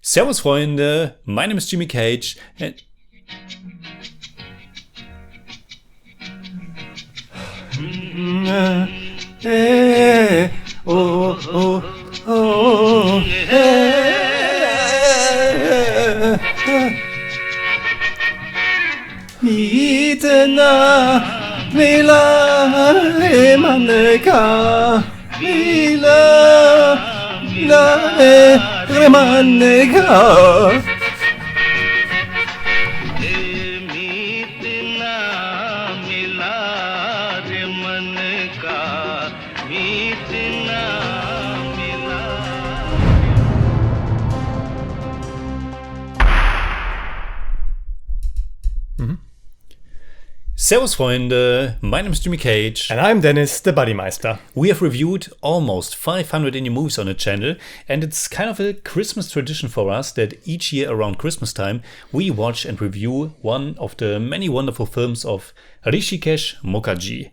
Servus Freunde, my name is Jimmy Cage. Servus Freunde, my name is Jimmy Cage. And I'm Deniz, the Buddymeister. We have reviewed almost 500 indie movies on the channel, and it's kind of a Christmas tradition for us that each year around Christmas time we watch and review one of the many wonderful films of Hrishikesh Mukherjee.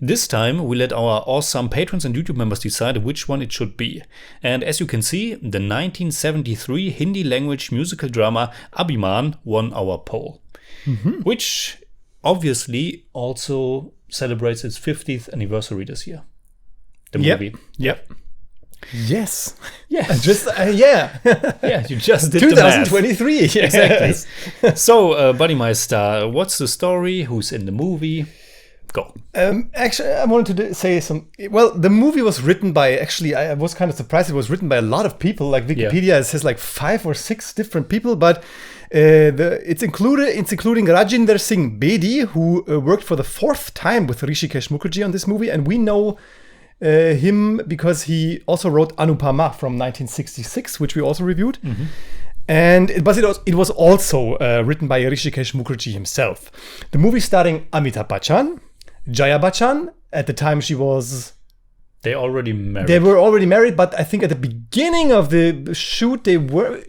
This time we let our awesome patrons and YouTube members decide which one it should be. And as you can see, the 1973 Hindi language musical drama Abhimaan won our poll. Which obviously also celebrates its 50th anniversary this year. The movie. Yep. Yes. Yes. Yeah, you just did 2023. The math. Exactly. So, Buddymeister, what's the story? Who's in the movie? Go. Actually, I wanted to say some. Well, the movie was written by. Actually, I was kind of surprised. It was written by a lot of people. Like Wikipedia says, like 5 or 6 different people. But it's including Rajinder Singh Bedi, who worked for the 4th time with Hrishikesh Mukherjee on this movie, and we know him because he also wrote Anupama from 1966, which we also reviewed. And it was also written by Hrishikesh Mukherjee himself. The movie starring Amitabh Bachchan, Jaya Bachchan. At the time she was... They were already married, but I think at the beginning of the shoot they were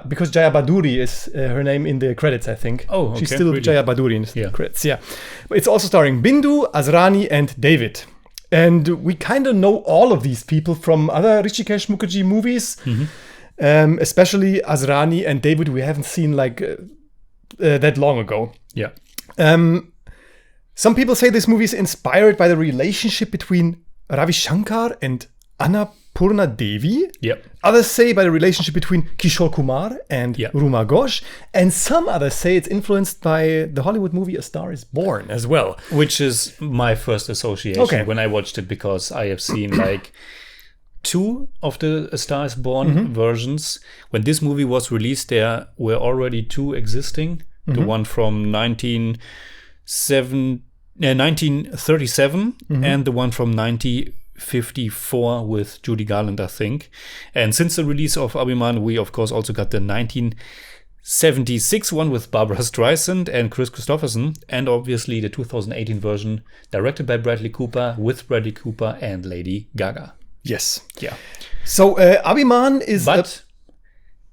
because Jaya Baduri is her name in the credits, I think. Oh, okay. She's still really? Jaya Baduri in the credits, yeah. But it's also starring Bindu, Azrani, and David. And we kind of know all of these people from other Hrishikesh Mukherjee movies. Especially Azrani and David, we haven't seen like that long ago. Yeah. Some people say this movie is inspired by the relationship between Ravi Shankar and Annapurna Devi. Yep. Others say by the relationship between Kishore Kumar and Ruma Ghosh. And some others say it's influenced by the Hollywood movie A Star is Born as well. Which is my first association when I watched it, because I have seen like 2 of the A Star is Born versions. When this movie was released, there were already 2 existing. The one from 1937 and the one from 1954 with Judy Garland, I think. And since the release of Abhimaan, we of course also got the 1976 one with Barbara Streisand and Chris Christopherson, and obviously the 2018 version directed by Bradley Cooper, with Bradley Cooper and Lady Gaga. Yes. Yeah. So Abhimaan is... But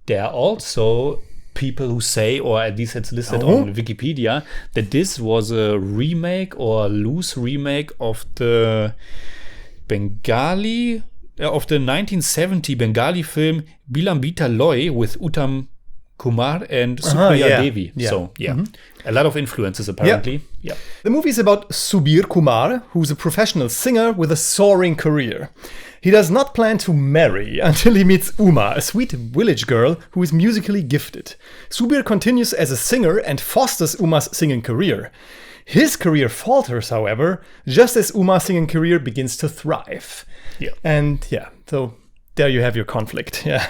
there are also people who say, or at least it's listed on Wikipedia, that this was a remake or a loose remake of the Bengali, of the 1970 Bengali film Bilambita Loy with Uttam Kumar and Supriya Devi. Yeah. So, a lot of influences apparently. Yeah. The movie is about Subir Kumar, who's a professional singer with a soaring career. He does not plan to marry until he meets Uma, a sweet village girl who is musically gifted. Subir continues as a singer and fosters Uma's singing career. His career falters, however, just as Uma's singing career begins to thrive. Yeah. And so there you have your conflict. Yeah.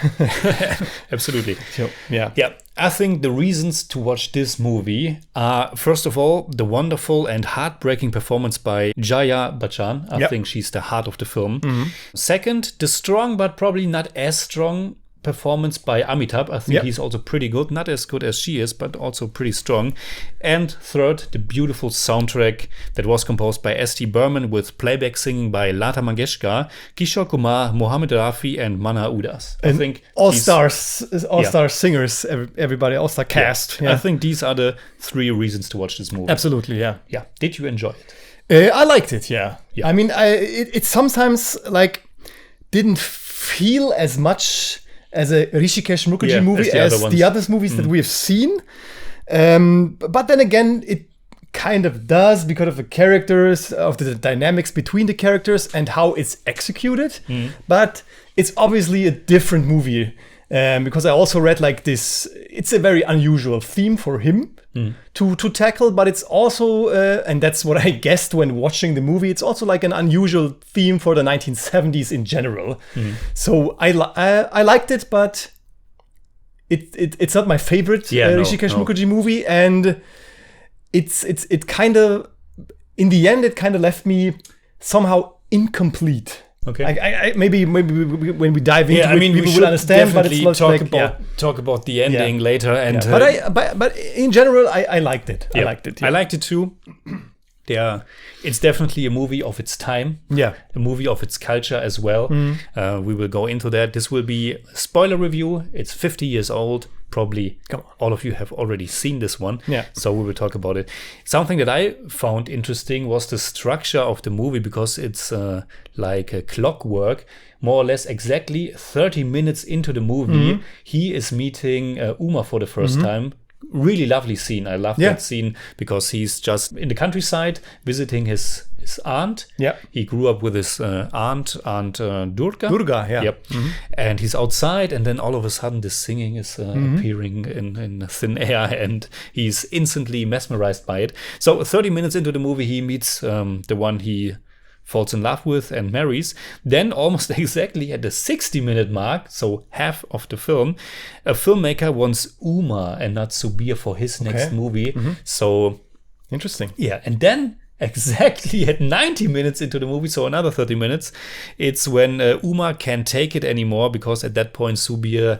Absolutely. So, yeah. I think the reasons to watch this movie are, first of all, the wonderful and heartbreaking performance by Jaya Bachchan. I think she's the heart of the film. Second, the strong but probably not as strong performance by Amitabh. I think he's also pretty good. Not as good as she is, but also pretty strong. And third, the beautiful soundtrack that was composed by S.T. Burman with playback singing by Lata Mangeshkar, Kishore Kumar, Mohammed Rafi, and Mana Udas. I think all-star singers, everybody, all-star cast. I think these are the 3 reasons to watch this movie. Absolutely, yeah. Did you enjoy it? I liked it, yeah. I mean, it sometimes like didn't feel as much as a Hrishikesh Mukherjee movie as the other movies that we have seen. But then again, it kind of does because of the characters, of the dynamics between the characters and how it's executed. But it's obviously a different movie because I also read like this, it's a very unusual theme for him to tackle, but it's also, and that's what I guessed when watching the movie, it's also like an unusual theme for the 1970s in general. So I liked it, but it's not my favorite Hrishikesh Mukherjee movie, and it kind of, in the end, it kind of left me somehow incomplete. Okay. I maybe when we dive into it, people will understand. But it's not talk about the ending later. And but in general, I liked it. I liked it. I liked it too. It's definitely a movie of its time. Yeah, a movie of its culture as well. We will go into that. This will be a spoiler review. It's 50 years old. Probably all of you have already seen this one. Yeah. So we will talk about it. Something that I found interesting was the structure of the movie, because it's like a clockwork. More or less exactly 30 minutes into the movie, he is meeting Uma for the first time. Really lovely scene. I love that scene because he's just in the countryside visiting his aunt. Yeah. He grew up with his aunt Durga. Durga, yeah. Yep. And he's outside, and then all of a sudden this singing is appearing in thin air, and he's instantly mesmerized by it. So 30 minutes into the movie, he meets the one he falls in love with and marries. Then almost exactly at the 60-minute mark, so half of the film, a filmmaker wants Uma and not Subir for his next movie. So interesting. Yeah, and then exactly at 90 minutes into the movie, so another 30 minutes, it's when Uma can't take it anymore, because at that point Subir,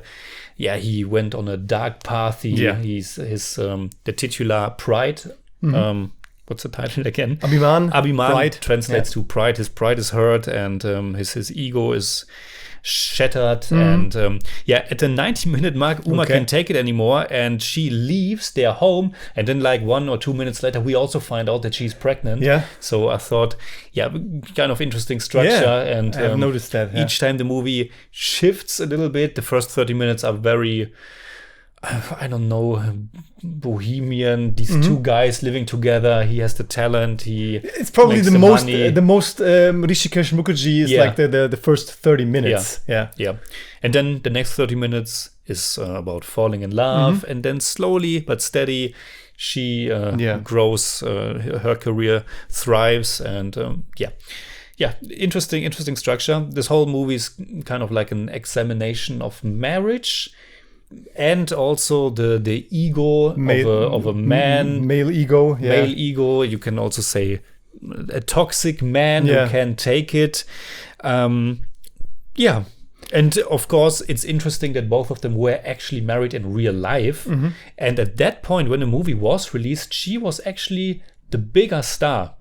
he went on a dark path. He's the titular pride. What's the title again? Abhimaan. Pride translates to pride. His pride is hurt, and his ego is shattered. And at the 90-minute mark, Uma can't take it anymore, and she leaves their home. And then, like 1 or 2 minutes later, we also find out that she's pregnant. Yeah. So I thought, kind of interesting structure. Yeah, and I've noticed that. Each time the movie shifts a little bit. The first 30 minutes are very, I don't know, bohemian. These two guys living together. He has the talent. It's probably the most Hrishikesh Mukherjee is like the first 30 minutes. Yeah. And then the next 30 minutes is about falling in love, and then slowly but steady she grows. Her career thrives, and interesting structure. This whole movie is kind of like an examination of marriage. And also the ego of a man. Male ego. Yeah. Male ego. You can also say a toxic man who can take it. And of course, it's interesting that both of them were actually married in real life. And at that point, when the movie was released, she was actually the bigger star.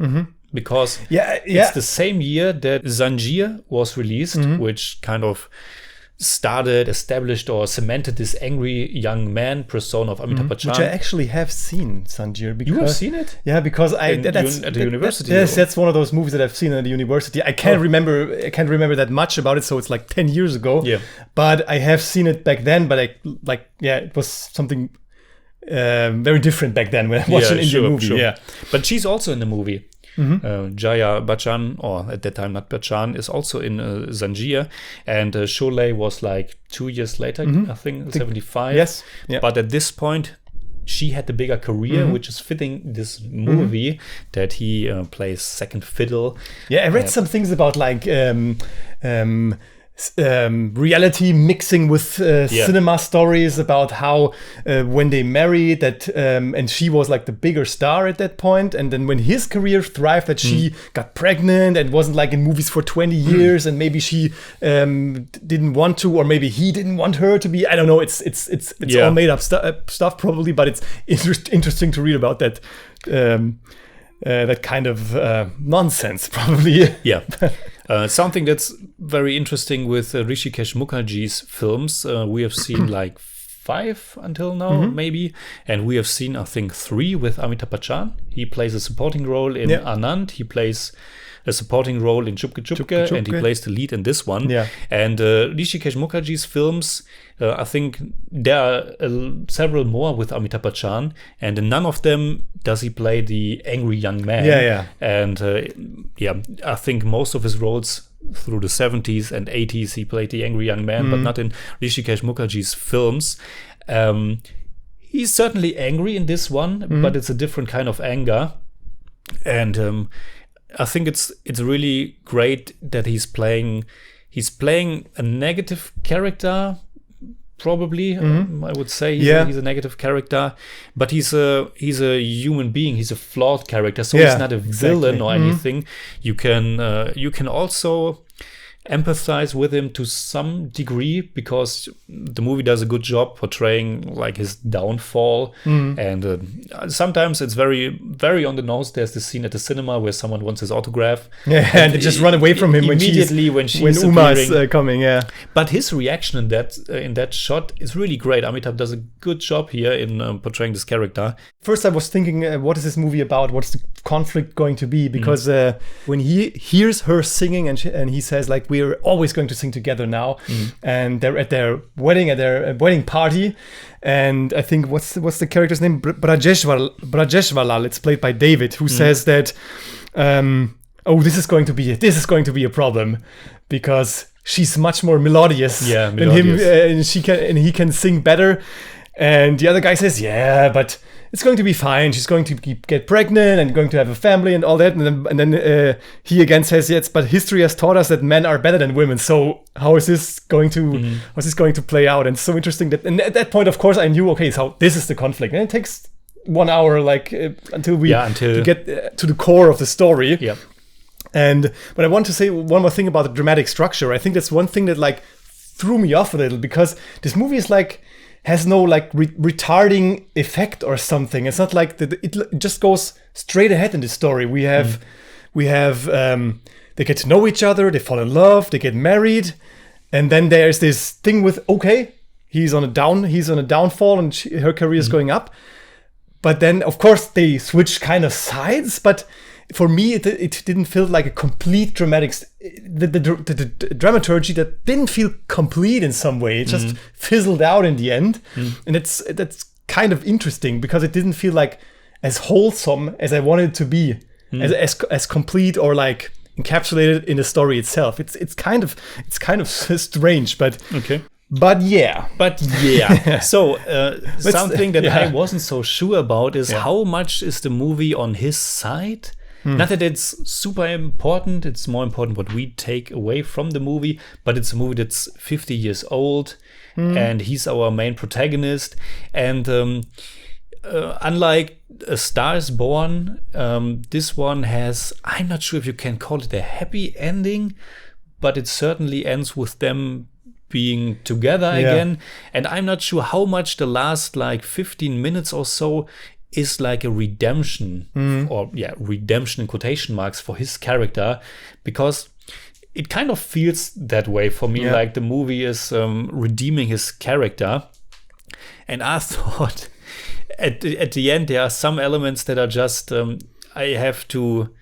Because it's the same year that Zanjeer was released, which kind of established or cemented this angry young man persona of Amitabh Bachchan. Which I actually have seen, Zanjeer. You have seen it? Yeah, because at the university. Yes, that's one of those movies that I've seen at the university. I can't remember that much about it, so it's like 10 years ago. Yeah. But I have seen it back then, but it was something very different back then when I watched an Indian movie. Sure. Yeah. But she's also in the movie. Jaya Bachchan, or at that time not Bachchan, is also in Zanjeer, and Sholay was like 2 years later, I think 75. Yes, yeah. But at this point, she had the bigger career, which is fitting this movie that he plays second fiddle. Yeah, I read some things about like reality mixing with cinema stories about how when they married that and she was like the bigger star at that point, and then when his career thrived, that she got pregnant and wasn't like in movies for 20 years, and maybe she didn't want to, or maybe he didn't want her to be. I don't know. It's all made up stuff probably, but it's interesting to read about that. That kind of nonsense, probably. Yeah. Something that's very interesting with Hrishikesh Mukherjee's films, we have seen like 5 until now, maybe. And we have seen, I think, 3 with Amitabh Bachchan. He plays a supporting role in Anand. He plays a supporting role in Chupke Chupke, and he plays the lead in this one. Yeah. And Hrishikesh Mukherjee's films, I think there are several more with Amitabh Bachchan, and in none of them does he play the angry young man. Yeah. And I think most of his roles through the 70s and 80s he played the angry young man, but not in Hrishikesh Mukherjee's films. He's certainly angry in this one, but it's a different kind of anger. And I think it's really great that he's playing a negative character. Probably, I would say he's a negative character, but he's a human being. He's a flawed character, so he's not a villain or anything. You can also empathize with him to some degree, because the movie does a good job portraying like his downfall. And sometimes it's very, very on the nose. There's this scene at the cinema where someone wants his autograph, and they just run away from him when Uma's coming. But his reaction in that shot is really great. Amitabh does a good job here in portraying this character. First, I was thinking, what is this movie about? What's the conflict going to be? Because when he hears her singing and he says, like, we're always going to sing together now, and they're at their wedding party, and I think what's the character's name? Brajeshwalal. It's played by David, who says that, this is going to be a problem, because she's much more melodious than him, and he can sing better. And the other guy says, but it's going to be fine. She's going to get pregnant and going to have a family and all that. And then he again says, yes, but history has taught us that men are better than women. So how is this going to play out? And it's so interesting that, and at that point, of course, I knew, okay, so this is the conflict. And it takes 1 hour, until we get to the core of the story. Yeah. But I want to say one more thing about the dramatic structure. I think that's one thing that threw me off a little, because this movie is has no retarding effect or something. It's not like it just goes straight ahead in the story. We have they get to know each other, they fall in love, they get married, and then there's this thing with, okay, he's on a downfall and her career is going up. But then of course they switch kind of sides, but for me, it didn't feel like a complete dramatic. The dramaturgy that didn't feel complete in some way. It just fizzled out in the end, and that's kind of interesting, because it didn't feel like as wholesome as I wanted it to be, as complete or encapsulated in the story itself. It's kind of strange, but okay. But yeah. So something that I wasn't so sure about is how much is the movie on his side. Not that it's super important. It's more important what we take away from the movie. But it's a movie that's 50 years old, and he's our main protagonist. And unlike A Star Is Born, this one has, I'm not sure if you can call it a happy ending, but it certainly ends with them being together again. And I'm not sure how much the last 15 minutes or so is like a redemption, redemption in quotation marks, for his character, because it kind of feels that way for me, like the movie is redeeming his character. And I thought at the end there are some elements that are just I have to,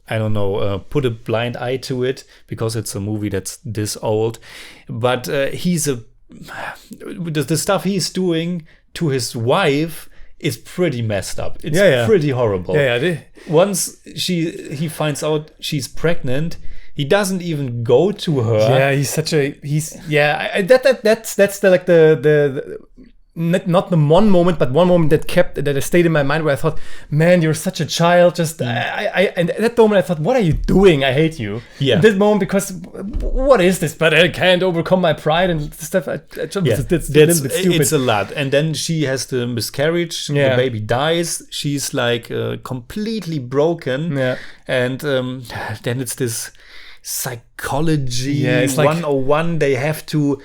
I don't know, put a blind eye to it, because it's a movie that's this old. But the stuff he's doing to his wife is pretty messed up. It's pretty horrible. Once he finds out she's pregnant, he doesn't even go to her. That's the not the one moment, but one moment that stayed in my mind, where I thought, man, you're such a child. And at that moment I thought, what are you doing? I hate you. Yeah. At that moment, because what is this? But I can't overcome my pride and stuff. It's a little bit stupid. It's a lot. And then she has the miscarriage. The baby dies. She's completely broken. Yeah. And then it's this psychology 101. They have to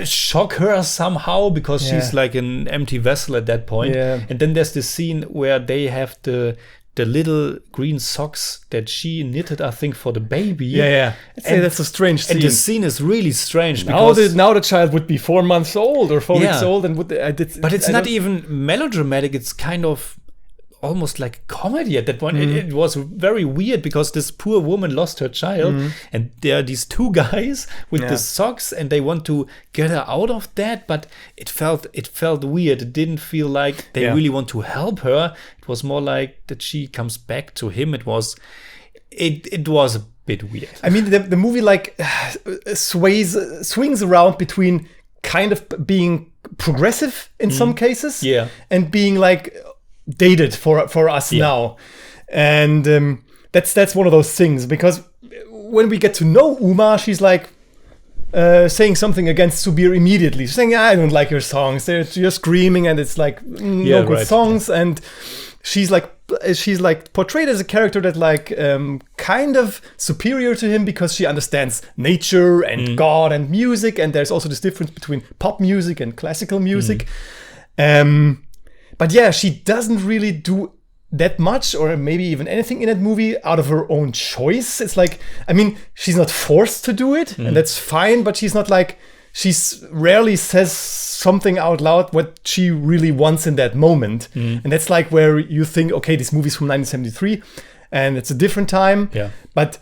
shock her somehow, because she's like an empty vessel at that point. And then there's this scene where they have the little green socks that she knitted, I think, for the baby. And that's a strange scene. And the scene is really strange, now the child would be 4 months old or 4 weeks old, and but it's not even melodramatic. It's kind of almost like a comedy at that point. It was very weird because this poor woman lost her child, and there are these two guys with the socks, and they want to get her out of that, but it felt weird. It didn't feel like they really want to help her. It was more like that she comes back to him. It was a bit weird. I mean, the movie like swings around between kind of being progressive in some cases, and being like dated for us now, and that's one of those things, because when we get to know Uma, she's like saying something against Subir immediately. She's saying, I don't like your songs, you're screaming and it's like no good songs, and she's like portrayed as a character that like kind of superior to him because she understands nature and God and music, and there's also this difference between pop music and classical music. But yeah, she doesn't really do that much, or maybe even anything in that movie out of her own choice. It's like, I mean, she's not forced to do it, and that's fine, but she's not like, she's rarely says something out loud what she really wants in that moment. And that's like where you think, okay, this movie's from 1973 and it's a different time. Yeah. But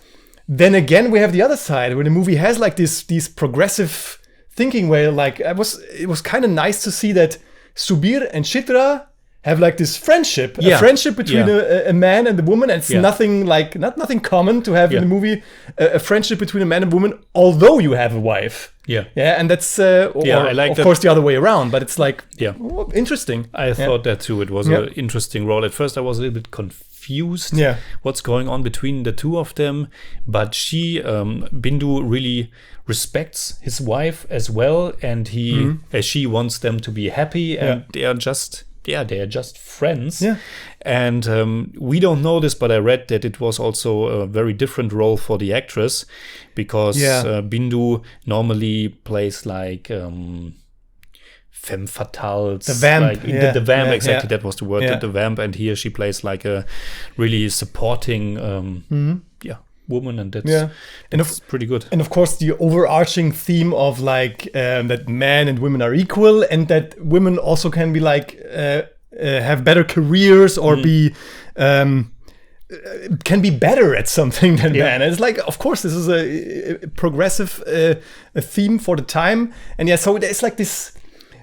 then again, we have the other side where the movie has like these progressive thinking where like it was kind of nice to see that Subir and Chitra have like this friendship, a friendship between a man and a woman. And it's nothing like, nothing common to have in a movie, a friendship between a man and a woman, although you have a wife. Yeah. Yeah. And that's, I like of course, the other way around, but it's like, interesting. I thought that too. It was an interesting role. At first, I was a little bit confused what's going on between the two of them. But Bindu really respects his wife as well. And she wants them to be happy. And they are just friends. Yeah. And we don't know this, but I read that it was also a very different role for the actress, because Bindu normally plays like femme fatales. The vamp. Like, the vamp, exactly. That was the word, the vamp. And here she plays like a really supporting woman, and that's pretty good. And of course, the overarching theme of like that men and women are equal, and that women also can be like have better careers or be can be better at something than men. And it's like, of course, this is a progressive a theme for the time, and so it's like this.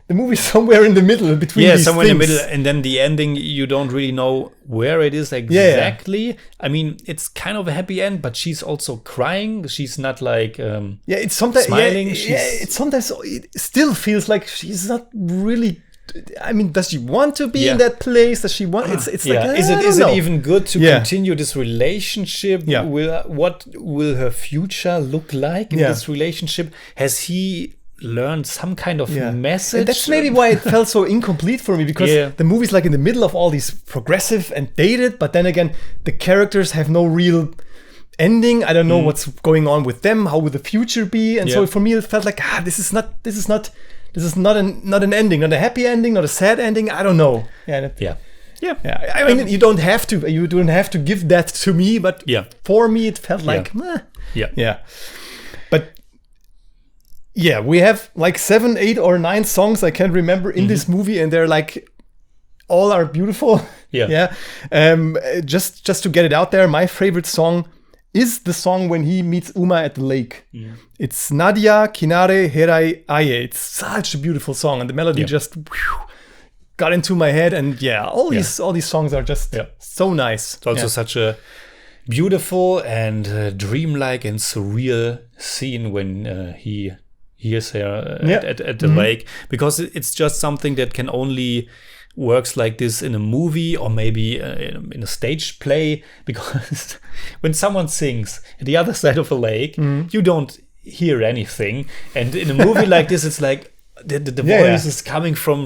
The movie's somewhere in the middle between these somewhere things. In the middle, and then the ending, you don't really know where it is exactly. I mean, it's kind of a happy end, but she's also crying. She's not like it's sometimes smiling. It still feels like she's not really. I mean, does she want to be in that place? Does she want? It's like, is it even good to continue this relationship? What will her future look like in this relationship? Has he learned some kind of message? And that's maybe why it felt so incomplete for me, because the movie's like in the middle of all these progressive and dated, but then again, the characters have no real ending. I don't know what's going on with them. How will the future be? And so for me, it felt like this is not an ending, not a happy ending, not a sad ending. I don't know. I mean, you don't have to give that to me, but for me, it felt like But we have like 7, 8, or 9 songs I can't remember in this movie, and they're like all are beautiful. Just to get it out there, my favorite song is the song when he meets Uma at the lake. It's Nadia Kinare Herai Aye. It's such a beautiful song, and the melody just got into my head. And all these songs are just so nice. It's also such a beautiful and dreamlike and surreal scene when he hears her at the lake, because it's just something that can only works like this in a movie, or maybe in a stage play, because when someone sings at the other side of a lake, you don't hear anything, and in a movie like this, it's like the voice is coming from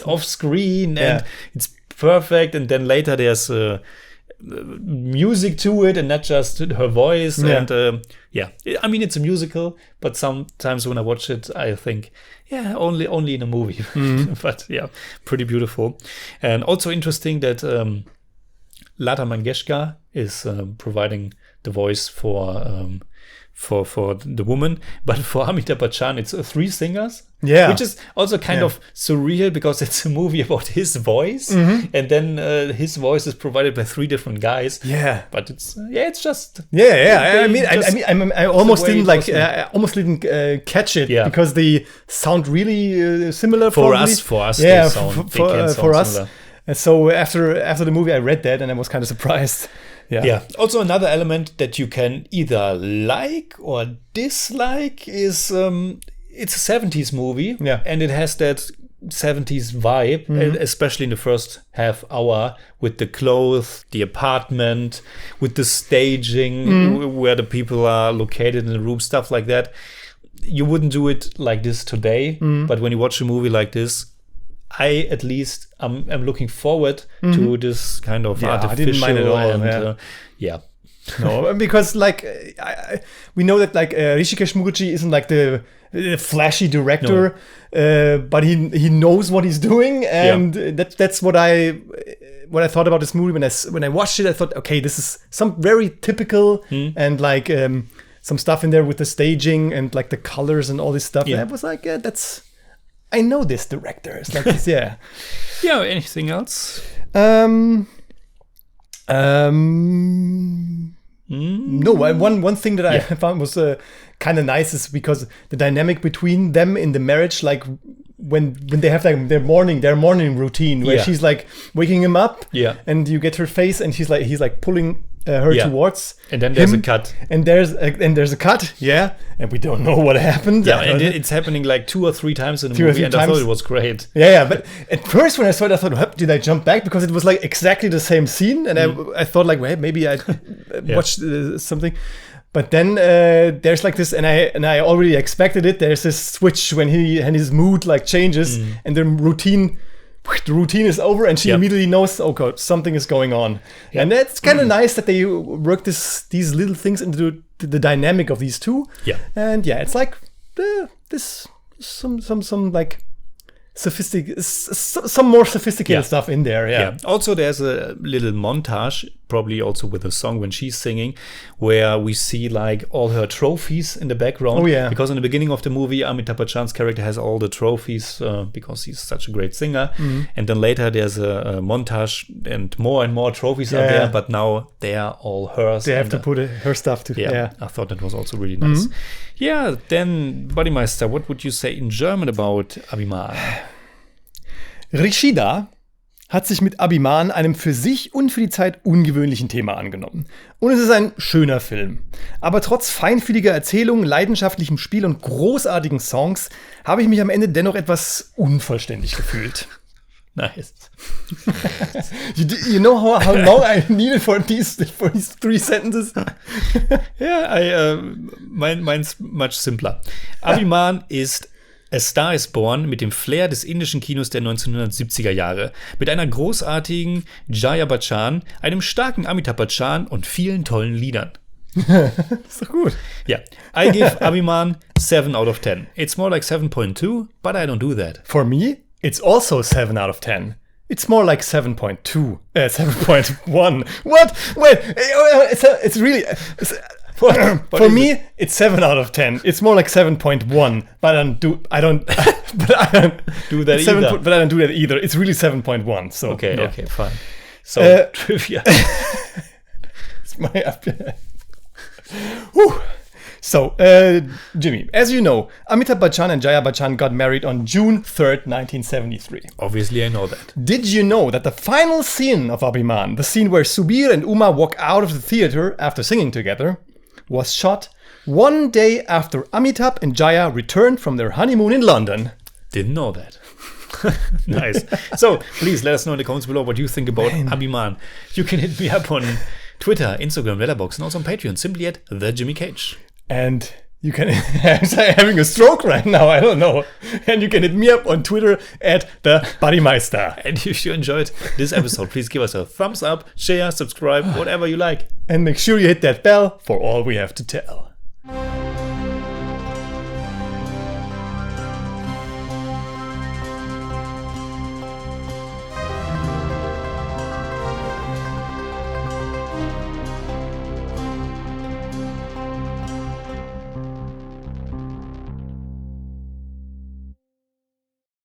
off screen, and it's perfect. And then later there's music to it, and not just her voice. And I mean, it's a musical, but sometimes when I watch it, I think only in a movie. But pretty beautiful. And also interesting that Lata Mangeshkar is providing the voice for for the woman, but for Amitabh Bachchan it's three singers. Yeah, which is also kind of surreal because it's a movie about his voice, and then his voice is provided by three different guys. Yeah, but it's just I almost didn't catch it because they sound really similar. For us, yeah, they sound for us. Similar. And so after the movie, I read that and I was kind of surprised. Yeah. Also, another element that you can either like or dislike is it's a 70s movie. Yeah. And it has that 70s vibe, especially in the first half hour with the clothes, the apartment, with the staging, where the people are located in the room, stuff like that. You wouldn't do it like this today, but when you watch a movie like this, I at least am looking forward to this kind of artificial. I didn't mind at all. No, because like we know that like Hrishikesh Mukherjee isn't like the flashy director, but he knows what he's doing, and that's what I thought about this movie when I watched it. I thought, okay, this is some very typical and like some stuff in there with the staging and like the colors and all this stuff. And I was like, I know this director. It's like this, yeah. Yeah. Anything else? No. One thing that I found was kind of nice is because the dynamic between them in the marriage, like when they have like their morning routine, where she's like waking him up, and you get her face, and he's like pulling her towards, and then there's him, a cut, and there's a cut, and we don't know what happened. And it's happening like 2 or 3 times in the movie, and I thought it was great. But at first when I saw it, I thought, did I jump back? Because it was like exactly the same scene, and I thought like, well, maybe I watched something. But then there's like this, and I already expected it. There's this switch when his mood like changes, and the routine is over, and she immediately knows, oh god, something is going on. And that's kind of nice that they work these little things into the dynamic of these two. And it's like this some like some more sophisticated stuff in there. Also, there's a little montage, probably also with a song when she's singing, where we see like all her trophies in the background. Because in the beginning of the movie, Amitabh Bachchan's character has all the trophies because he's such a great singer. And then later there's a montage, and more trophies are there, but now they are all hers. They have to put her stuff to. I thought that was also really nice. Then Buddymeister, what would you say in German about Abhimaan? Hrishida hat sich mit Abhimaan einem für sich und für die Zeit ungewöhnlichen Thema angenommen. Und es ist ein schöner Film. Aber trotz feinfühliger Erzählung, leidenschaftlichem Spiel und großartigen Songs habe ich mich am Ende dennoch etwas unvollständig gefühlt. Nice. You know how long I needed for these 3 sentences? Mine's much simpler. Abhimaan ist A Star is Born mit dem Flair des indischen Kinos der 1970er Jahre. Mit einer großartigen Jaya Bachchan, einem starken Amitabh Bachchan und vielen tollen Liedern. Ist doch gut. I give Abhimaan 7 out of 10. It's more like 7.2, but I don't do that. For me, it's also 7 out of 10. It's more like 7.2. 7.1. What? Wait, it's really... For me, it's 7 out of 10. It's more like 7.1, but I don't do that either. But I don't do that either. It's really 7.1. So okay, fine. So trivia. It's my So, Jimmy, as you know, Amitabh Bachchan and Jaya Bachchan got married on June 3rd, 1973. Obviously, I know that. Did you know that the final scene of Abhimaan, the scene where Subir and Uma walk out of the theater after singing together, was shot 1 day after Amitabh and Jaya returned from their honeymoon in London? Didn't know that. Nice. So, please let us know in the comments below what you think about Abhimaan. You can hit me up on Twitter, Instagram, Letterboxd, and also on Patreon, simply at The Jimmy Cage. And you can... I'm having a stroke right now, I don't know. And you can hit me up on Twitter at the Buddymeister. And if you enjoyed this episode, please give us a thumbs up, share, subscribe, whatever you like. And make sure you hit that bell for all we have to tell.